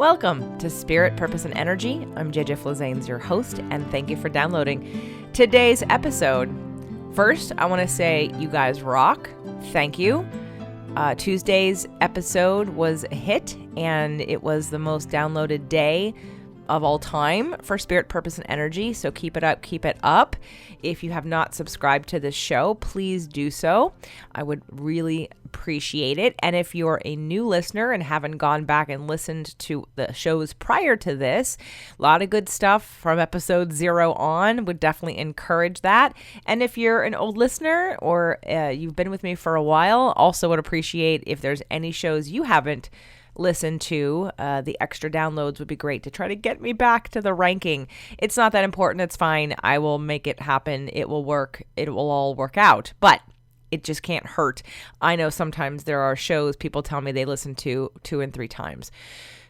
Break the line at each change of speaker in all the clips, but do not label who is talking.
Welcome to Spirit, Purpose, and Energy. I'm JJ Flazanes, your host, and thank you for downloading today's episode. First, I want to say you guys rock. Thank you. Tuesday's episode was a hit, and it was the most downloaded day of all time for Spirit, Purpose, and Energy. So keep it up, keep it up. If you have not subscribed to this show, please do so. I would really appreciate it. And if you're a new listener and haven't gone back and listened to the shows prior to this, a lot of good stuff from episode 0 on, would definitely encourage that. And if you're an old listener or you've been with me for a while, also would appreciate if there's any shows you haven't listen to. The extra downloads would be great to try to get me back to the ranking. It's not that important. It's fine. I will make it happen. It will work. It will all work out. But it just can't hurt. I know sometimes there are shows people tell me they listen to 2 and 3 times.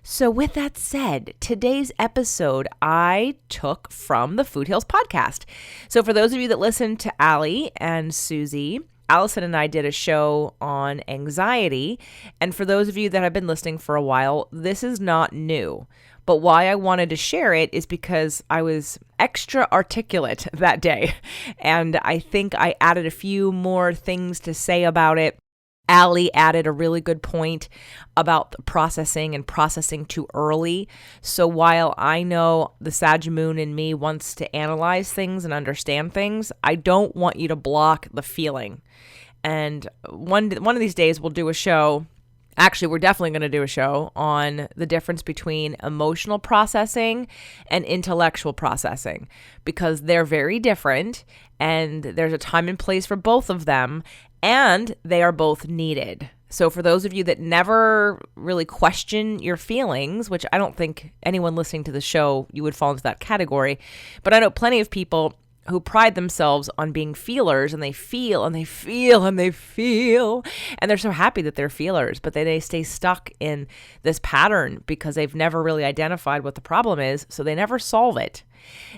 So with that said, today's episode I took from the Food Heals podcast. So for those of you that listen to Allie and Susie, Allison and I did a show on anxiety, and for those of you that have been listening for a while, this is not new. But why I wanted to share it is because I was extra articulate that day, and I think I added a few more things to say about it. Allie added a really good point about the processing and processing too early. So while I know the Sag Moon in me wants to analyze things and understand things, I don't want you to block the feeling. And one of these days we'll do a show. Actually, we're definitely going to do a show on the difference between emotional processing and intellectual processing, because they're very different and there's a time and place for both of them, and they are both needed. So for those of you that never really question your feelings, which I don't think anyone listening to the show, you would fall into that category, but I know plenty of people who pride themselves on being feelers, and they feel and they feel and they feel, and they're so happy that they're feelers, but they stay stuck in this pattern because they've never really identified what the problem is, so they never solve it.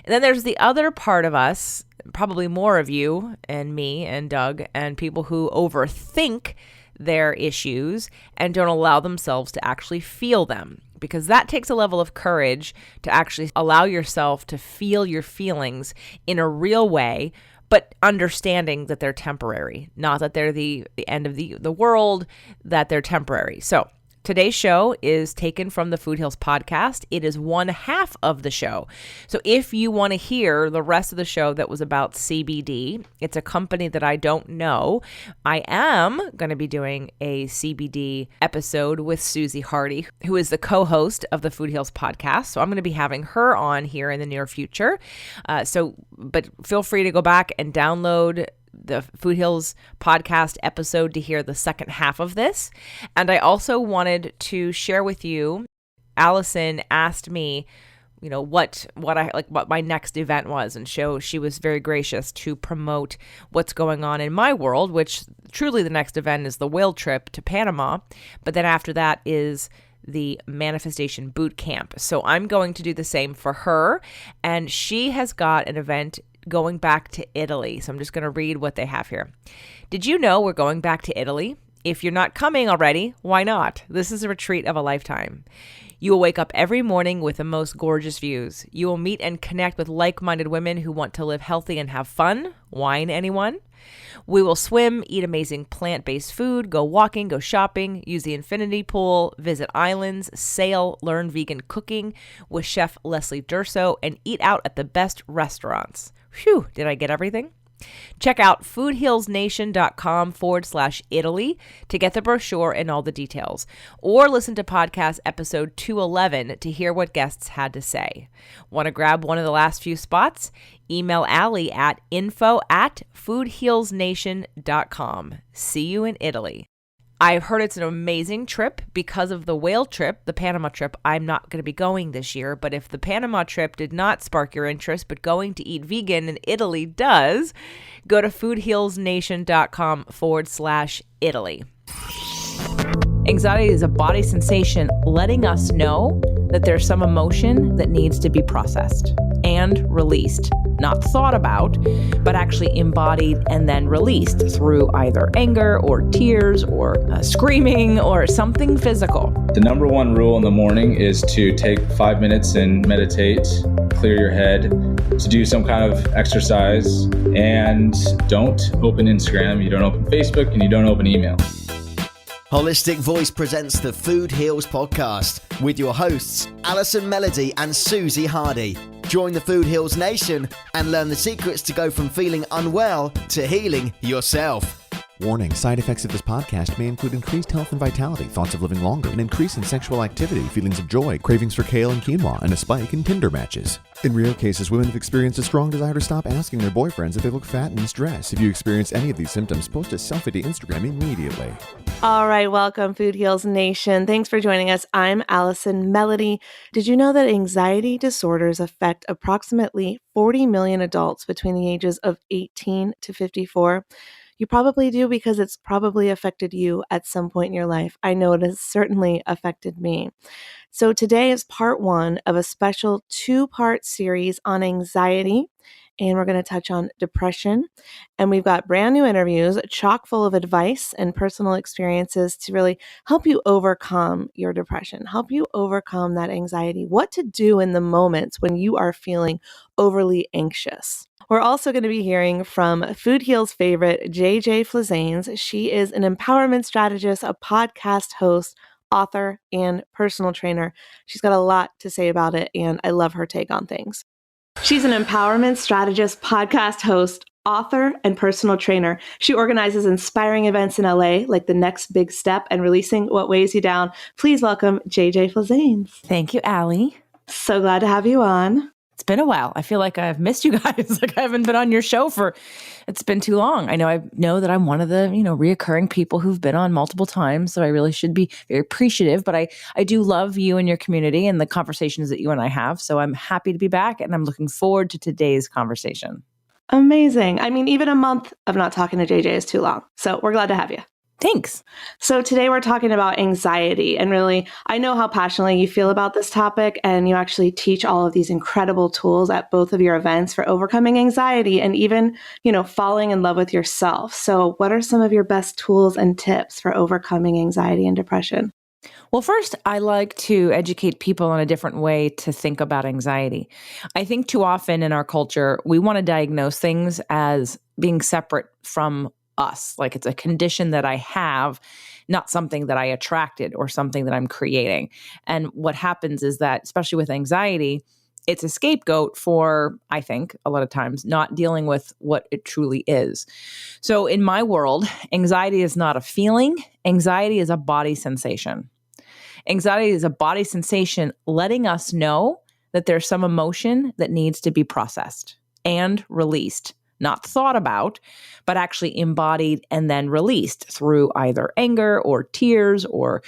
And then there's the other part of us, probably more of you and me and Doug, and people who overthink their issues and don't allow themselves to actually feel them, because that takes a level of courage to actually allow yourself to feel your feelings in a real way, but understanding that they're temporary, not that they're the end of the world, that they're temporary. So today's show is taken from the Food Heals podcast. It is one half of the show. So if you want to hear the rest of the show that was about CBD, it's a company that I don't know. I am going to be doing a CBD episode with Susie Hardy, who is the co-host of the Food Heals podcast. So I'm going to be having her on here in the near future. But feel free to go back and download the Food Heals podcast episode to hear the second half of this. And I also wanted to share with you, Allison asked me, what my next event was, and she was very gracious to promote what's going on in my world, which truly the next event is the whale trip to Panama. But then after that is the manifestation boot camp. So I'm going to do the same for her, and she has got an event going back to Italy. So I'm just going to read what they have here. Did you know we're going back to Italy? If you're not coming already, why not? This is a retreat of a lifetime. You will wake up every morning with the most gorgeous views. You will meet and connect with like-minded women who want to live healthy and have fun. Wine, anyone? We will swim, eat amazing plant-based food, go walking, go shopping, use the infinity pool, visit islands, sail, learn vegan cooking with Chef Leslie Durso, and eat out at the best restaurants. Phew, did I get everything? Check out foodhealsnation.com/Italy to get the brochure and all the details, or listen to podcast episode 211 to hear what guests had to say. Want to grab one of the last few spots? Email Allie at info@foodhealsnation.com. See you in Italy. I've heard it's an amazing trip because of the whale trip, the Panama trip. I'm not going to be going this year, but if the Panama trip did not spark your interest, but going to eat vegan in Italy does, go to foodhealsnation.com/Italy. Anxiety is a body sensation letting us know that there's some emotion that needs to be processed and released, not thought about, but actually embodied and then released through either anger or tears or screaming or something physical.
The number one rule in the morning is to take 5 minutes and meditate, clear your head, to do some kind of exercise, and don't open Instagram, you don't open Facebook, and you don't open email.
Holistic Voice presents the Food Heals podcast with your hosts, Allison Melody and Susie Hardy. Join the Food Heals Nation and learn the secrets to go from feeling unwell to healing yourself.
Warning, side effects of this podcast may include increased health and vitality, thoughts of living longer, an increase in sexual activity, feelings of joy, cravings for kale and quinoa, and a spike in Tinder matches. In rare cases, women have experienced a strong desire to stop asking their boyfriends if they look fat and in stress. If you experience any of these symptoms, post a selfie to Instagram immediately.
All right, welcome Food Heals Nation. Thanks for joining us. I'm Allison Melody. Did you know that anxiety disorders affect approximately 40 million adults between the ages of 18 to 54? You probably do because it's probably affected you at some point in your life. I know it has certainly affected me. So today is part one of a special 2-part series on anxiety, and we're going to touch on depression. And we've got brand new interviews, chock full of advice and personal experiences to really help you overcome your depression, help you overcome that anxiety, what to do in the moments when you are feeling overly anxious. We're also going to be hearing from Food Heals favorite, JJ Flazanes. She is an empowerment strategist, a podcast host, author, and personal trainer. She's got a lot to say about it, and I love her take on things. She's an empowerment strategist, podcast host, author, and personal trainer. She organizes inspiring events in LA, like The Next Big Step and Releasing What Weighs You Down. Please welcome JJ Flazanes.
Thank you, Allie.
So glad to have you on.
It's been a while. I feel like I've missed you guys. Like I haven't been on your show it's been too long. I know that I'm one of the, reoccurring people who've been on multiple times. So I really should be very appreciative, but I do love you and your community and the conversations that you and I have. So I'm happy to be back and I'm looking forward to today's conversation.
Amazing. I mean, even a month of not talking to JJ is too long. So we're glad to have you.
Thanks.
So today we're talking about anxiety, and really, I know how passionately you feel about this topic, and you actually teach all of these incredible tools at both of your events for overcoming anxiety and even, falling in love with yourself. So what are some of your best tools and tips for overcoming anxiety and depression?
Well, first, I like to educate people on a different way to think about anxiety. I think too often in our culture, we want to diagnose things as being separate from us, like it's a condition that I have, not something that I attracted or something that I'm creating. And what happens is that, especially with anxiety, it's a scapegoat for, I think, a lot of times, not dealing with what it truly is. So in my world, anxiety is not a feeling. Anxiety is a body sensation. Anxiety is a body sensation letting us know that there's some emotion that needs to be processed and released. Not thought about, but actually embodied and then released through either anger or tears or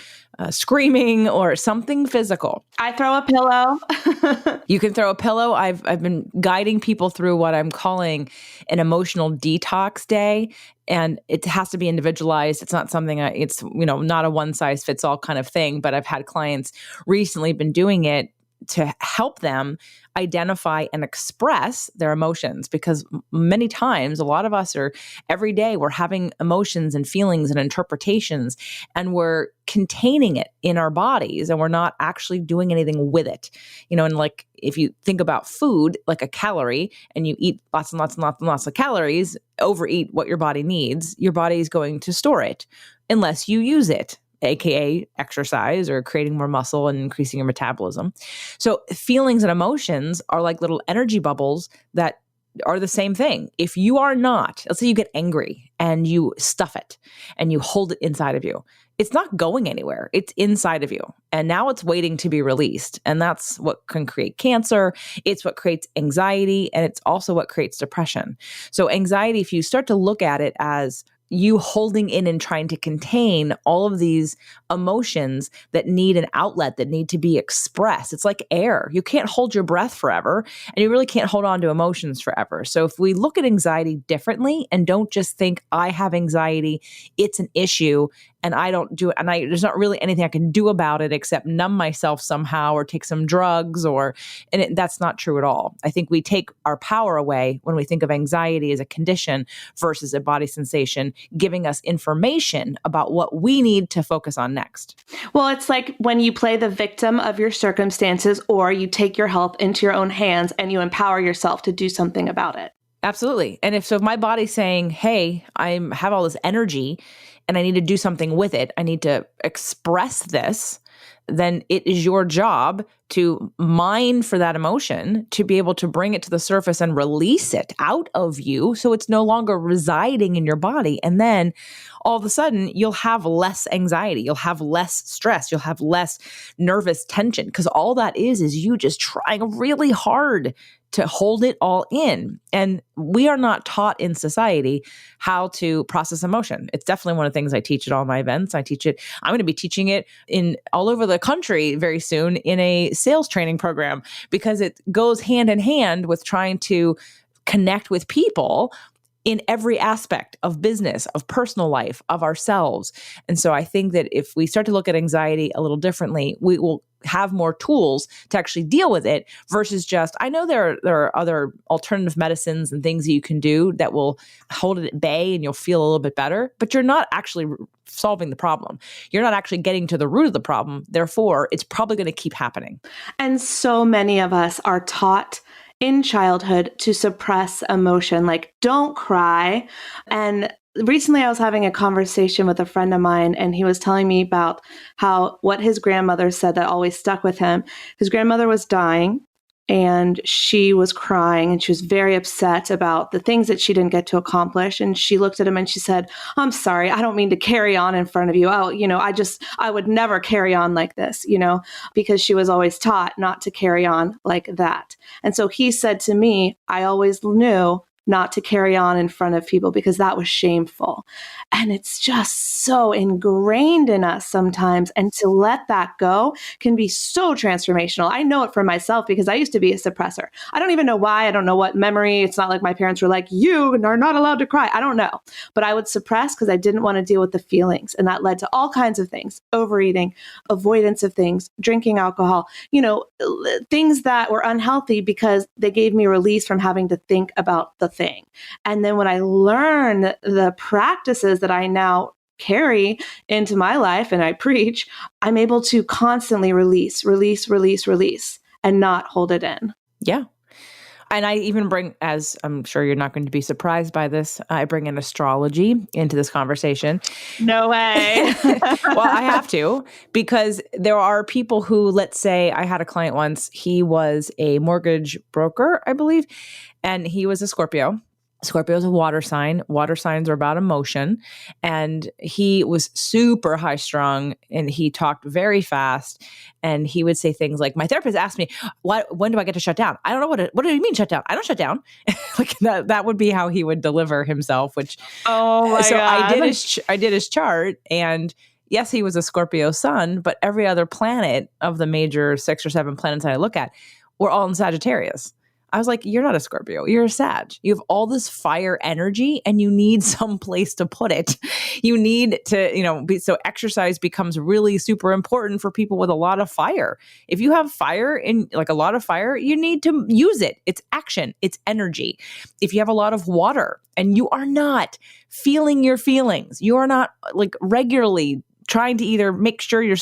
screaming or something physical.
I throw a pillow.
You can throw a pillow. I've been guiding people through what I'm calling an emotional detox day, and it has to be individualized. It's not something, it's not a one size fits all kind of thing, but I've had clients recently been doing it to help them identify and express their emotions, because many times, a lot of us are every day, we're having emotions and feelings and interpretations, and we're containing it in our bodies and we're not actually doing anything with it. And like if you think about food, like a calorie, and you eat lots and lots and lots and lots of calories, overeat what your body needs, your body is going to store it unless you use it, aka exercise or creating more muscle and increasing your metabolism. So feelings and emotions are like little energy bubbles that are the same thing. If you are not, let's say you get angry and you stuff it and you hold it inside of you, it's not going anywhere. It's inside of you. And now it's waiting to be released. And that's what can create cancer. It's what creates anxiety. And it's also what creates depression. So anxiety, if you start to look at it as you holding in and trying to contain all of these emotions that need an outlet, that need to be expressed. It's like air. You can't hold your breath forever, and you really can't hold on to emotions forever. So if we look at anxiety differently and don't just think, I have anxiety, it's an issue, and I don't do it, and there's not really anything I can do about it except numb myself somehow or take some drugs, that's not true at all. I think we take our power away when we think of anxiety as a condition versus a body sensation, giving us information about what we need to focus on next.
Well, it's like when you play the victim of your circumstances, or you take your health into your own hands and you empower yourself to do something about it.
Absolutely. And if my body's saying, hey, I have all this energy and I need to do something with it, I need to express this, then it is your job to mine for that emotion, to be able to bring it to the surface and release it out of you so it's no longer residing in your body. And then all of a sudden, you'll have less anxiety, you'll have less stress, you'll have less nervous tension, because all that is you just trying really hard to hold it all in. And we are not taught in society how to process emotion. It's definitely one of the things I teach at all my events. I teach it. I'm going to be teaching it in all over the country very soon in a sales training program, because it goes hand in hand with trying to connect with people in every aspect of business, of personal life, of ourselves. And so I think that if we start to look at anxiety a little differently, we will have more tools to actually deal with it versus just, I know there are other alternative medicines and things that you can do that will hold it at bay and you'll feel a little bit better, but you're not actually solving the problem. You're not actually getting to the root of the problem. Therefore, it's probably going to keep happening.
And so many of us are taught in childhood to suppress emotion, like don't cry. And recently I was having a conversation with a friend of mine, and he was telling me about what his grandmother said that always stuck with him. His grandmother was dying, and she was crying, and she was very upset about the things that she didn't get to accomplish. And she looked at him and she said, "I'm sorry, I don't mean to carry on in front of you. I would never carry on like this, because she was always taught not to carry on like that." And so he said to me, "I always knew not to carry on in front of people because that was shameful." And it's just so ingrained in us sometimes. And to let that go can be so transformational. I know it for myself because I used to be a suppressor. I don't even know why. I don't know what memory. It's not like my parents were like, "You are not allowed to cry." I don't know. But I would suppress because I didn't want to deal with the feelings. And that led to all kinds of things: overeating, avoidance of things, drinking alcohol, things that were unhealthy because they gave me release from having to think about the thing. And then when I learn the practices that I now carry into my life and I preach, I'm able to constantly release, and not hold it in.
Yeah. And I even bring, as I'm sure you're not going to be surprised by this, I bring in astrology into this conversation.
No way.
Well, I have to, because there are people who, let's say I had a client once, he was a mortgage broker, I believe, and he was a Scorpio. Scorpio is a water sign. Water signs are about emotion. And he was super high strung and he talked very fast. And he would say things like, my therapist asked me, when do I get to shut down? I don't know what do you mean shut down? I don't shut down. Like that would be how he would deliver himself, which,
oh my God.
I did his chart, and yes, he was a Scorpio sun, but every other planet of the major 6 or 7 planets that I look at were all in Sagittarius. I was like, you're not a Scorpio, you're a Sag. You have all this fire energy and you need some place to put it. You need to, so exercise becomes really super important for people with a lot of fire. If you have fire a lot of fire, you need to use it. It's action, it's energy. If you have a lot of water and you are not feeling your feelings, you are not regularly trying to either make sure you're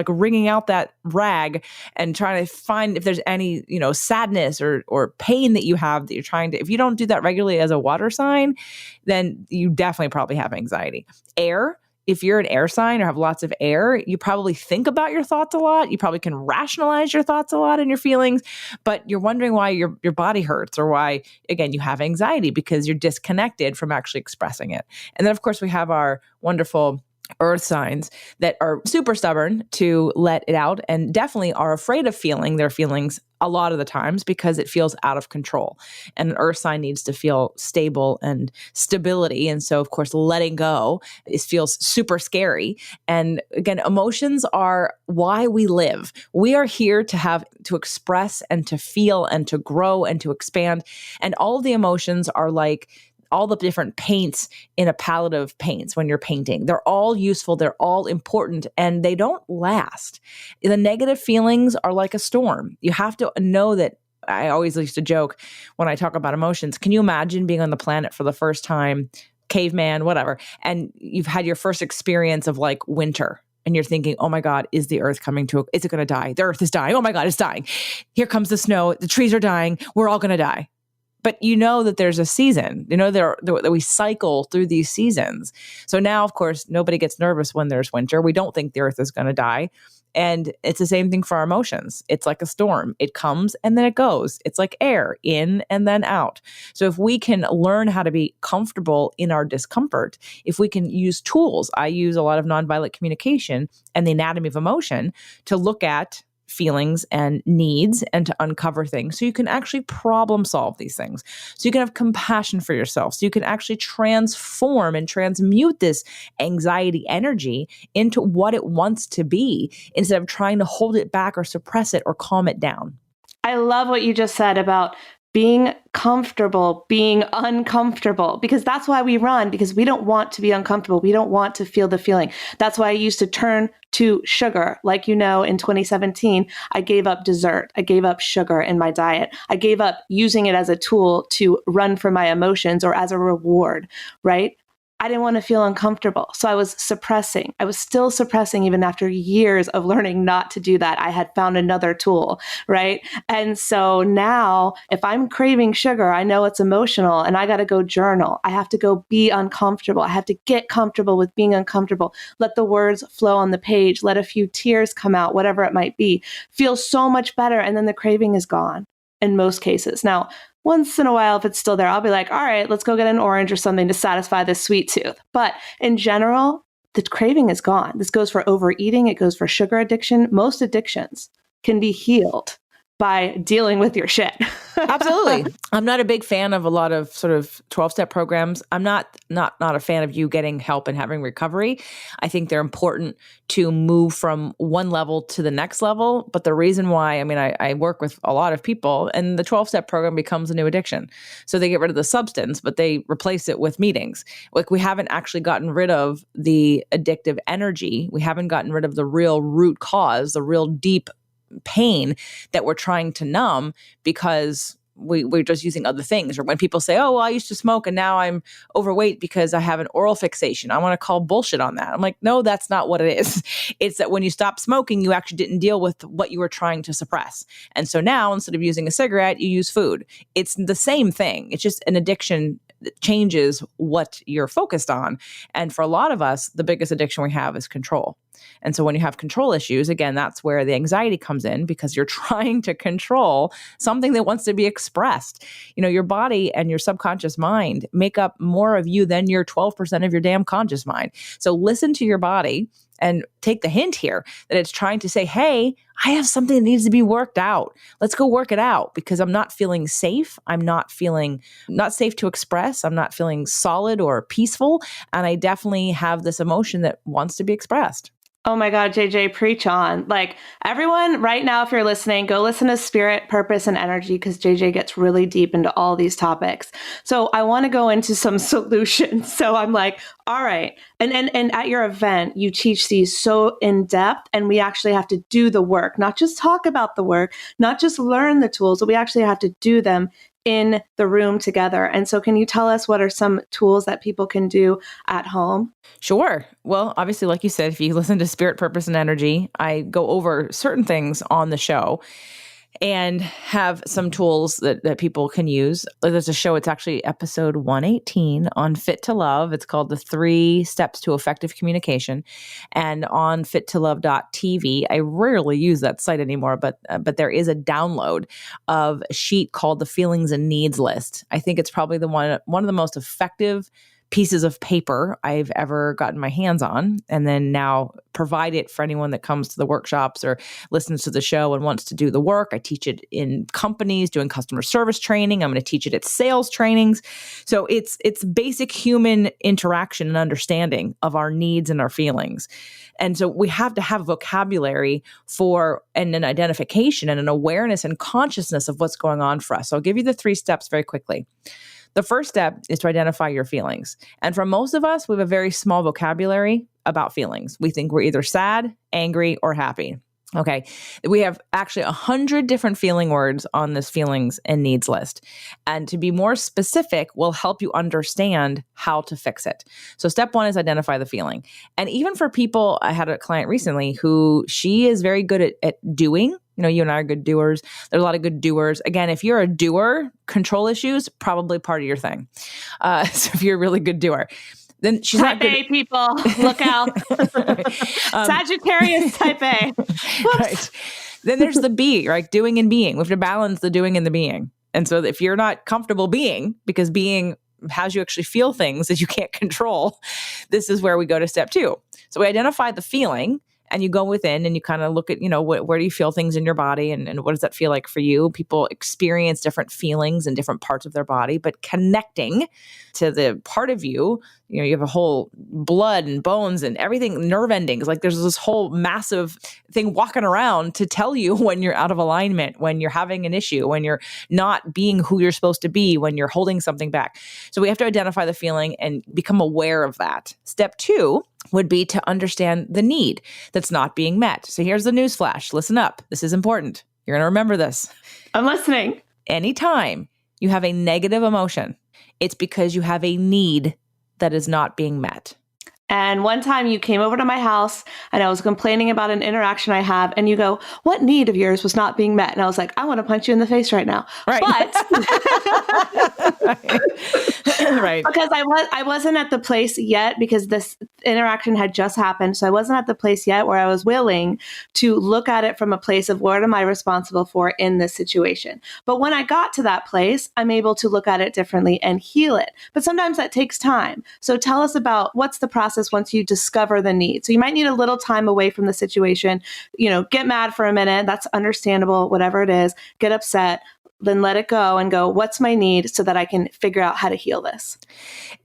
wringing out that rag and trying to find if there's any, sadness or pain that you have that you're trying to, if you don't do that regularly as a water sign, then you definitely probably have anxiety. Air, if you're an air sign or have lots of air, you probably think about your thoughts a lot. You probably can rationalize your thoughts a lot and your feelings, but you're wondering why your body hurts or why, again, you have anxiety because you're disconnected from actually expressing it. And then, of course, we have our wonderful earth signs that are super stubborn to let it out and definitely are afraid of feeling their feelings a lot of the times because it feels out of control. And an earth sign needs to feel stable and stability. And so, of course, letting go feels super scary. And again, emotions are why we live. We are here to express and to feel and to grow and to expand. And all of the emotions are like all the different paints in a palette of paints when you're painting. They're all useful. They're all important, and they don't last. The negative feelings are like a storm. You have to know that. I always used to joke when I talk about emotions. Can you imagine being on the planet for the first time, caveman, whatever, and you've had your first experience of like winter, and you're thinking, oh my God, is the earth is it going to die? The earth is dying. Oh my God, it's dying. Here comes the snow. The trees are dying. We're all going to die. But you know that there's a season, you know, that we cycle through these seasons. So now, of course, nobody gets nervous when there's winter. We don't think the earth is going to die. And it's the same thing for our emotions. It's like a storm. It comes and then it goes. It's like air, in and then out. So if we can learn how to be comfortable in our discomfort, if we can use tools, I use a lot of nonviolent communication and the anatomy of emotion to look at feelings and needs and to uncover things so you can actually problem solve these things. So you can have compassion for yourself. So you can actually transform and transmute this anxiety energy into what it wants to be instead of trying to hold it back or suppress it or calm it down.
I love what you just said about being comfortable, being uncomfortable, because that's why we run, because we don't want to be uncomfortable. We don't want to feel the feeling. That's why I used to turn to sugar. Like, in 2017, I gave up dessert. I gave up sugar in my diet. I gave up using it as a tool to run from my emotions or as a reward, right? I didn't want to feel uncomfortable. So I was suppressing. I was still suppressing even after years of learning not to do that. I had found another tool, right? And so now if I'm craving sugar, I know it's emotional and I got to go journal. I have to go be uncomfortable. I have to get comfortable with being uncomfortable. Let the words flow on the page. Let a few tears come out, whatever it might be. Feel so much better. And then the craving is gone in most cases. Now, once in a while, if it's still there, I'll be like, all right, let's go get an orange or something to satisfy this sweet tooth. But in general, the craving is gone. This goes for overeating. It goes for sugar addiction. Most addictions can be healed by dealing with your shit.
Absolutely. I'm not a big fan of a lot of sort of 12-step programs. I'm not a fan of you getting help and having recovery. I think they're important to move from one level to the next level. But the reason why, I work with a lot of people and the 12-step program becomes a new addiction. So they get rid of the substance, but they replace it with meetings. Like, we haven't actually gotten rid of the addictive energy. We haven't gotten rid of the real root cause, the real deep pain that we're trying to numb because we're just using other things. Or when people say, oh, well, I used to smoke and now I'm overweight because I have an oral fixation, I want to call bullshit on that. I'm like, no, that's not what it is. It's that when you stop smoking, you actually didn't deal with what you were trying to suppress. And so now instead of using a cigarette, you use food. It's the same thing. It's just an addiction that changes what you're focused on. And for a lot of us, the biggest addiction we have is control. And so when you have control issues, again, that's where the anxiety comes in because you're trying to control something that wants to be expressed. Your body and your subconscious mind make up more of you than your 12% of your damn conscious mind. So listen to your body and take the hint here that it's trying to say, hey, I have something that needs to be worked out. Let's go work it out because I'm not feeling safe. I'm not safe to express. I'm not feeling solid or peaceful. And I definitely have this emotion that wants to be expressed.
Oh my God, JJ, preach on. Like, everyone right now, if you're listening, go listen to Spirit, Purpose, and Energy because JJ gets really deep into all these topics. So I want to go into some solutions. So I'm like, all right. And at your event, you teach these so in depth, and we actually have to do the work, not just talk about the work, not just learn the tools, but we actually have to do them in the room together. And so can you tell us what are some tools that people can do at home?
Sure. Well, obviously, like you said, if you listen to Spirit, Purpose, and Energy, I go over certain things on the show and have some tools that people can use. There's a show, it's actually episode 118 on Fit to Love. It's called The 3 Steps to Effective Communication. And on fittolove.tv, I rarely use that site anymore, but there is a download of a sheet called the Feelings and Needs List. I think it's probably one of the most effective pieces of paper I've ever gotten my hands on, and then now provide it for anyone that comes to the workshops or listens to the show and wants to do the work. I teach it in companies doing customer service training. I'm going to teach it at sales trainings. So it's basic human interaction and understanding of our needs and our feelings. And so we have to have a vocabulary for and an identification and an awareness and consciousness of what's going on for us. So I'll give you the 3 steps very quickly. The first step is to identify your feelings. And for most of us, we have a very small vocabulary about feelings. We think we're either sad, angry, or happy. Okay. We have actually 100 different feeling words on this feelings and needs list. And to be more specific will help you understand how to fix it. So step one is identify the feeling. And even for people, I had a client recently who she is very good at doing. You know, you and I are good doers. There's a lot of good doers. Again, if you're a doer, control issues, probably part of your thing. So if you're a really good doer, then she's
type
not good.
A people, look out. Sagittarius type A.
Right. Then there's the B, right? Doing and being. We have to balance the doing and the being. And so if you're not comfortable being, because being has you actually feel things that you can't control, this is where we go to step two. So we identify the feeling, and you go within and you kind of look at, where do you feel things in your body, and what does that feel like for you? People experience different feelings in different parts of their body, but connecting to the part of you, you have a whole blood and bones and everything, nerve endings. Like there's this whole massive thing walking around to tell you when you're out of alignment, when you're having an issue, when you're not being who you're supposed to be, when you're holding something back. So we have to identify the feeling and become aware of that. Step two would be to understand the need that's not being met. So here's the news flash. Listen up. This is important. You're going to remember this.
I'm listening.
Anytime you have a negative emotion, it's because you have a need that is not being met.
And one time you came over to my house and I was complaining about an interaction I have, and you go, what need of yours was not being met? And I was like, I want to punch you in the face right now.
Right.
But
right.
Because I wasn't at the place yet, because this interaction had just happened. So I wasn't at the place yet where I was willing to look at it from a place of what am I responsible for in this situation. But when I got to that place, I'm able to look at it differently and heal it. But sometimes that takes time. So tell us about what's the process once you discover the need. So you might need a little time away from the situation, get mad for a minute. That's understandable, whatever it is, get upset, then let it go and go, what's my need so that I can figure out how to heal this?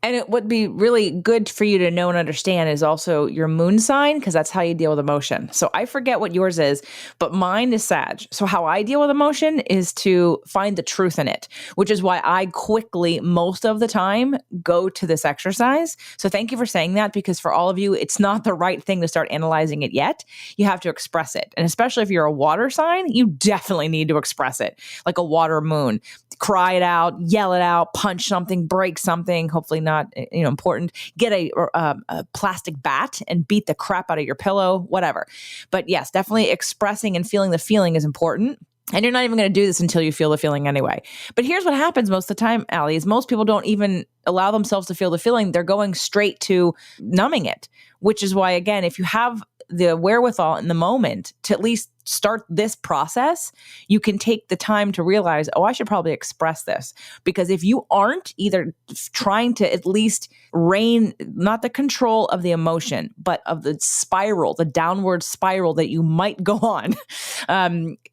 And it would be really good for you to know and understand is also your moon sign, because that's how you deal with emotion. So I forget what yours is, but mine is Sag. So how I deal with emotion is to find the truth in it, which is why I quickly, most of the time, go to this exercise. So thank you for saying that, because for all of you, it's not the right thing to start analyzing it yet. You have to express it. And especially if you're a water sign, you definitely need to express it. Like a water moon, cry it out, yell it out, punch something, break something, hopefully not important, get a plastic bat and beat the crap out of your pillow, whatever. But yes, definitely expressing and feeling the feeling is important. And you're not even going to do this until you feel the feeling anyway. But here's what happens most of the time, Allie, is most people don't even allow themselves to feel the feeling. They're going straight to numbing it, which is why, again, if you have the wherewithal in the moment to at least start this process, you can take the time to realize, I should probably express this. Because if you aren't either trying to at least rein, not the control of the emotion, but of the spiral, the downward spiral that you might go on,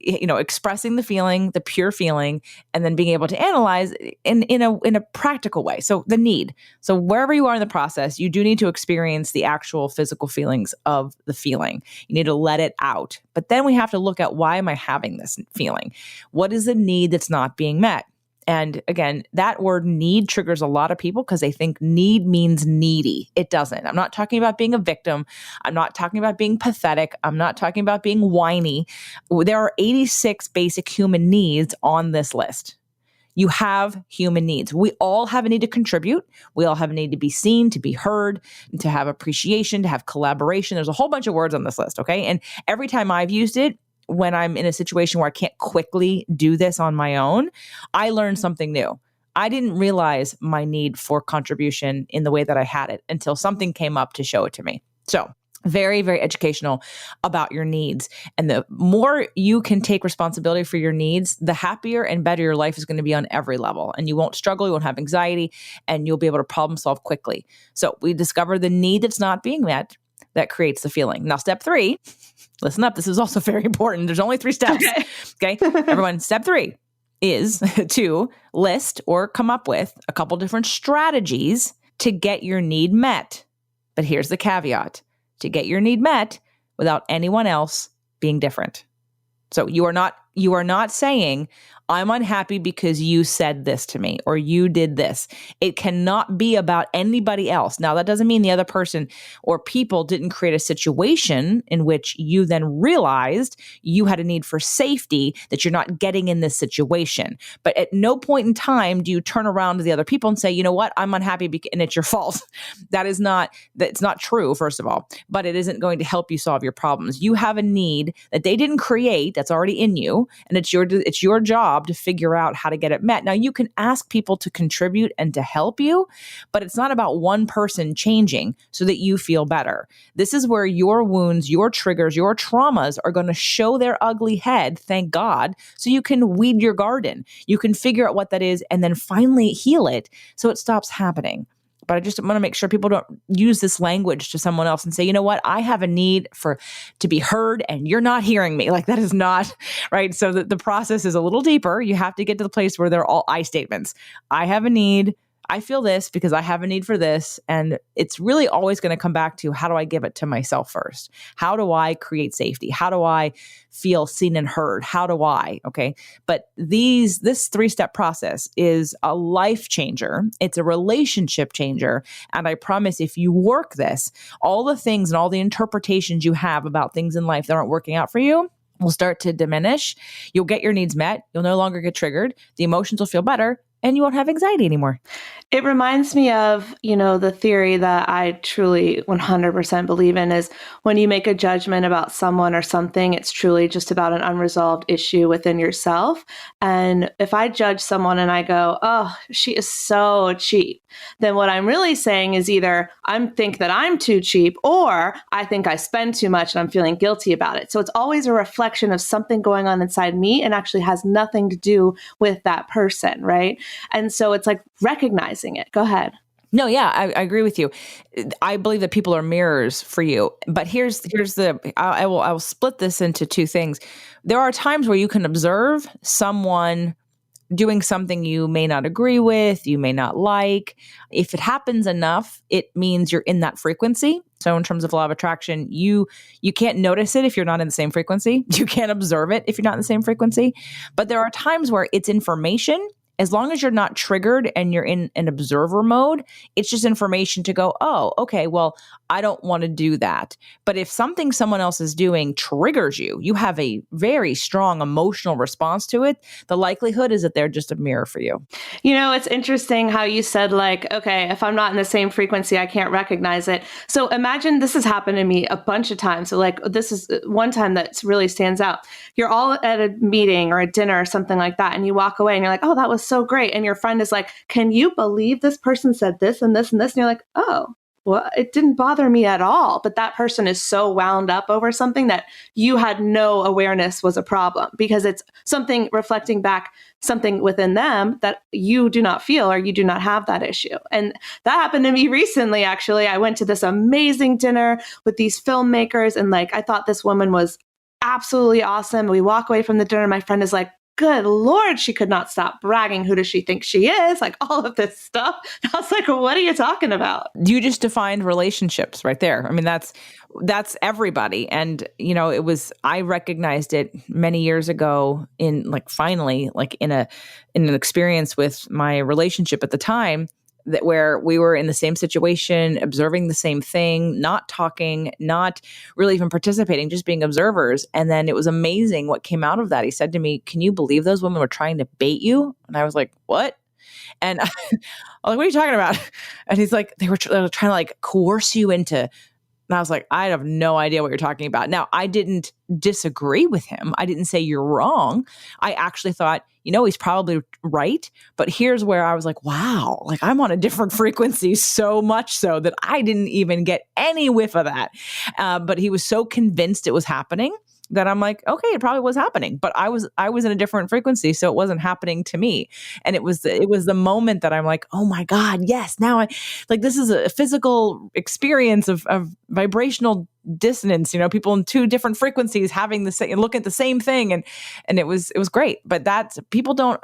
expressing the feeling, the pure feeling, and then being able to analyze in a practical way. So the need. So wherever you are in the process, you do need to experience the actual physical feelings of the feeling. You need to let it out. But then we have to look at, why am I having this feeling? What is the need that's not being met? And again, that word need triggers a lot of people because they think need means needy. It doesn't. I'm not talking about being a victim. I'm not talking about being pathetic. I'm not talking about being whiny. There are 86 basic human needs on this list. You have human needs. We all have a need to contribute. We all have a need to be seen, to be heard, to have appreciation, to have collaboration. There's a whole bunch of words on this list, okay? And every time I've used it, when I'm in a situation where I can't quickly do this on my own, I learned something new. I didn't realize my need for contribution in the way that I had it until something came up to show it to me. So very, very educational about your needs. And the more you can take responsibility for your needs, the happier and better your life is going to be on every level. And you won't struggle, you won't have anxiety, and you'll be able to problem solve quickly. So we discover the need that's not being met that creates the feeling. Now, step 3, listen up. This is also very important. There's only 3 steps. Okay. Everyone, step 3 is to list or come up with a couple different strategies to get your need met. But here's the caveat: to get your need met without anyone else being different. So you are not You are not saying, I'm unhappy because you said this to me or you did this. It cannot be about anybody else. Now, that doesn't mean the other person or people didn't create a situation in which you then realized you had a need for safety, that you're not getting in this situation. But at no point in time do you turn around to the other people and say, you know what, I'm unhappy and it's your fault. That's not true, first of all, but it isn't going to help you solve your problems. You have a need that they didn't create, that's already in you, and it's your job to figure out how to get it met. Now, you can ask people to contribute and to help you, but it's not about one person changing so that you feel better. This is where your wounds, your triggers, your traumas are going to show their ugly head, thank God, so you can weed your garden. You can figure out what that is and then finally heal it so it stops happening. But I just want to make sure people don't use this language to someone else and say, you know what, I have a need to be heard and you're not hearing me. Like, that is not right. So the process is a little deeper. You have to get to the place where they're all I statements. I have a need. I feel this because I have a need for this. And it's really always going to come back to, how do I give it to myself first? How do I create safety? How do I feel seen and heard? How do I? Okay. But this 3-step process is a life changer. It's a relationship changer. And I promise, if you work this, all the things and all the interpretations you have about things in life that aren't working out for you will start to diminish. You'll get your needs met. You'll no longer get triggered. The emotions will feel better. And you won't have anxiety anymore.
It reminds me of, the theory that I truly 100% believe in is when you make a judgment about someone or something, it's truly just about an unresolved issue within yourself. And if I judge someone and I go, oh, she is so cheap, then what I'm really saying is either I think that I'm too cheap or I think I spend too much and I'm feeling guilty about it. So it's always a reflection of something going on inside me and actually has nothing to do with that person, right? And so it's like recognizing it. Go ahead.
No, yeah, I agree with you. I believe that people are mirrors for you. But I will split this into two things. There are times where you can observe someone doing something you may not agree with, you may not like. If it happens enough, it means you're in that frequency. So in terms of law of attraction, you can't notice it if you're not in the same frequency. You can't observe it if you're not in the same frequency. But there are times where it's information. As long as you're not triggered and you're in an observer mode, it's just information to go, oh, okay, well, I don't want to do that. But if something someone else is doing triggers you, you have a very strong emotional response to it, the likelihood is that they're just a mirror for you.
It's interesting how you said, like, okay, if I'm not in the same frequency, I can't recognize it. So imagine this has happened to me a bunch of times. So like, this is one time that really stands out. You're all at a meeting or a dinner or something like that, and you walk away and you're like, oh, that was so great. And your friend is like, can you believe this person said this and this and this? And you're like, oh, well, it didn't bother me at all. But that person is so wound up over something that you had no awareness was a problem because it's something reflecting back something within them that you do not feel or you do not have that issue. And that happened to me recently, actually. I went to this amazing dinner with these filmmakers and like, I thought this woman was absolutely awesome. We walk away from the dinner. My friend is like, good Lord, she could not stop bragging. Who does she think she is? Like all of this stuff. And I was like, what are you talking about?
You just defined relationships right there. I mean, that's everybody. And, I recognized it many years ago in finally in an experience with my relationship at the time, that where we were in the same situation, observing the same thing, not talking, not really even participating, just being observers. And then it was amazing what came out of that. He said to me, can you believe those women were trying to bait you? And I was like, what? And I was like, what are you talking about? And he's like, they were trying to coerce you into. And I was like, I have no idea what you're talking about. Now, I didn't disagree with him. I didn't say you're wrong. I actually thought, he's probably right. But here's where I was like, wow, I'm on a different frequency, so much so that I didn't even get any whiff of that. But he was so convinced it was happening that I'm like, okay, it probably was happening, but I was in a different frequency, so it wasn't happening to me. And it was the moment that I'm like, oh my God, yes, now this is a physical experience of vibrational dissonance. People in two different frequencies having the same look at the same thing, and it was great. But that's people don't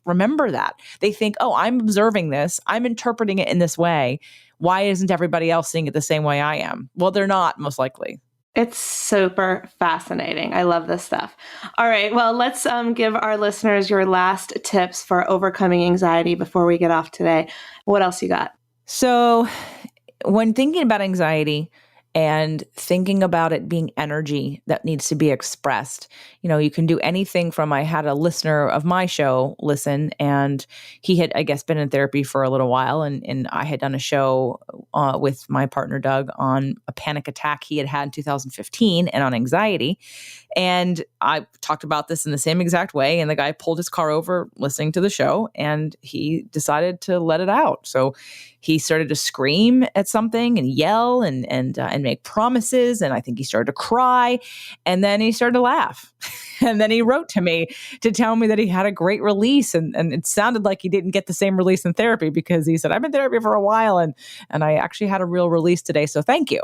remember that. They think, oh, I'm observing this, I'm interpreting it in this way. Why isn't everybody else seeing it the same way I am? Well, they're not, most likely.
It's super fascinating. I love this stuff. All right. Well, let's give our listeners your last tips for overcoming anxiety before we get off today. What else you got?
So when thinking about anxiety and thinking about it being energy that needs to be expressed, you can do anything from, I had a listener of my show listen, and he had, I guess, been in therapy for a little while. And I had done a show with my partner, Doug, on a panic attack he had in 2015 and on anxiety. And I talked about this in the same exact way. And the guy pulled his car over listening to the show, and he decided to let it out. So he started to scream at something and yell and make promises. And I think he started to cry, and then he started to laugh. And then he wrote to me to tell me that he had a great release. And it sounded like he didn't get the same release in therapy, because he said, I've been in therapy for a while and I actually had a real release today. So thank you.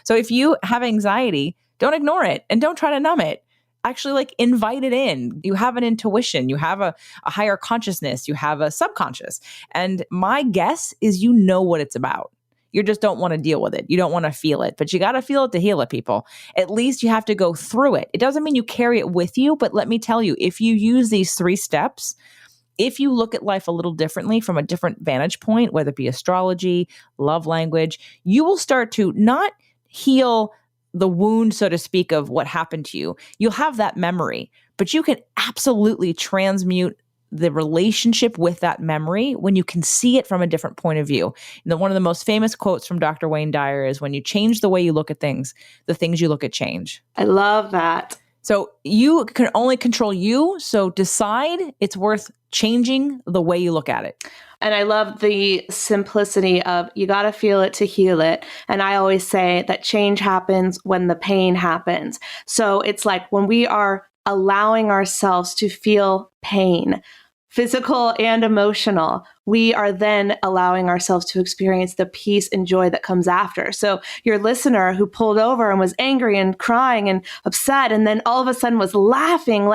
So if you have anxiety, don't ignore it and don't try to numb it. Actually, invite it in. You have an intuition, you have a higher consciousness, you have a subconscious. And my guess is you know what it's about. You just don't want to deal with it. You don't want to feel it, but you got to feel it to heal it, people. At least you have to go through it. It doesn't mean you carry it with you, but let me tell you, if you use these 3 steps, if you look at life a little differently from a different vantage point, whether it be astrology, love language, you will start to not heal the wound, so to speak, of what happened to you. You'll have that memory, but you can absolutely transmute the relationship with that memory when you can see it from a different point of view. One of the most famous quotes from Dr. Wayne Dyer is, when you change the way you look at things, the things you look at change.
I love that.
So you can only control you. So decide it's worth changing the way you look at it.
And I love the simplicity of, you got to feel it to heal it. And I always say that change happens when the pain happens. So it's like when we are allowing ourselves to feel pain, physical and emotional, we are then allowing ourselves to experience the peace and joy that comes after. So your listener who pulled over and was angry and crying and upset, and then all of a sudden was laughing,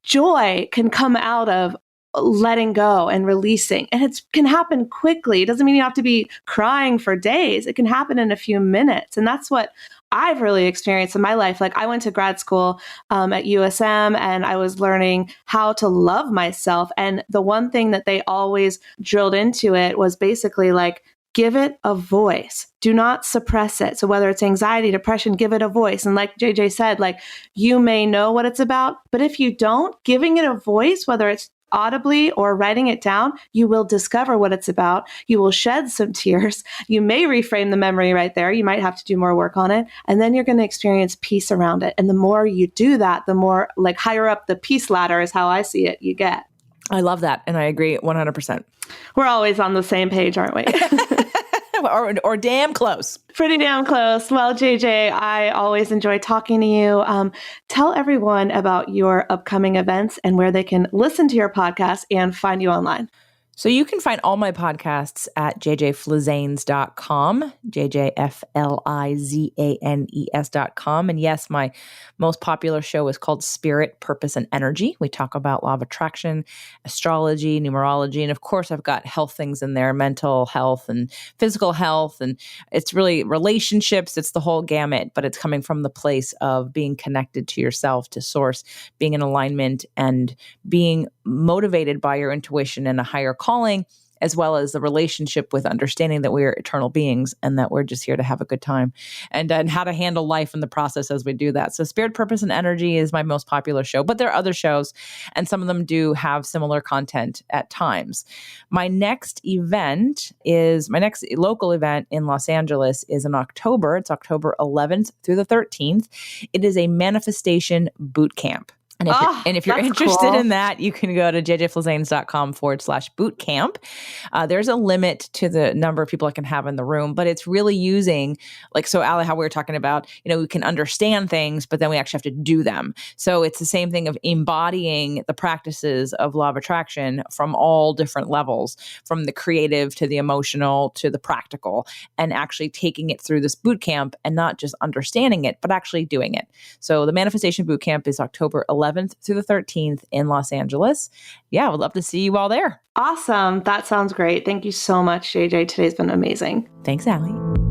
joy can come out of letting go and releasing. And it can happen quickly. It doesn't mean you have to be crying for days. It can happen in a few minutes. And that's what I've really experienced in my life. I went to grad school at USM, and I was learning how to love myself. And the one thing that they always drilled into it was basically give it a voice. Do not suppress it. So whether it's anxiety, depression, give it a voice. And like JJ said, you may know what it's about, but if you don't, giving it a voice, whether it's audibly or writing it down, you will discover what it's about. You will shed some tears. You may reframe the memory right there. You might have to do more work on it. And then you're going to experience peace around it. And the more you do that, the more higher up the peace ladder is how I see it, you get.
I love that. And I agree 100%.
We're always on the same page, aren't we?
or damn close.
Pretty damn close. Well, JJ, I always enjoy talking to you. Tell everyone about your upcoming events and where they can listen to your podcast and find you online.
So you can find all my podcasts at jjflizanes.com, jjflizanes.com. And yes, my most popular show is called Spirit, Purpose, and Energy. We talk about law of attraction, astrology, numerology, and of course, I've got health things in there, mental health and physical health. And it's really relationships. It's the whole gamut, but it's coming from the place of being connected to yourself, to source, being in alignment, and being motivated by your intuition and a higher calling, as well as the relationship with understanding that we're eternal beings and that we're just here to have a good time, and how to handle life in the process as we do that. So Spirit, Purpose, and Energy is my most popular show, but there are other shows, and some of them do have similar content at times. My next local event in Los Angeles is in October. It's October 11th through the 13th. It is a manifestation boot camp. And if you're interested in that, you can go to jjflizanes.com/bootcamp. There's a limit to the number of people I can have in the room, but it's really using, so Allie, how we were talking about, we can understand things, but then we actually have to do them. So it's the same thing of embodying the practices of law of attraction from all different levels, from the creative to the emotional to the practical, and actually taking it through this boot camp and not just understanding it, but actually doing it. So the Manifestation Boot Camp is October 11th through the 13th in Los Angeles. Yeah, I would love to see you all there.
Awesome. That sounds great. Thank you so much, JJ. Today's been amazing.
Thanks, Allie.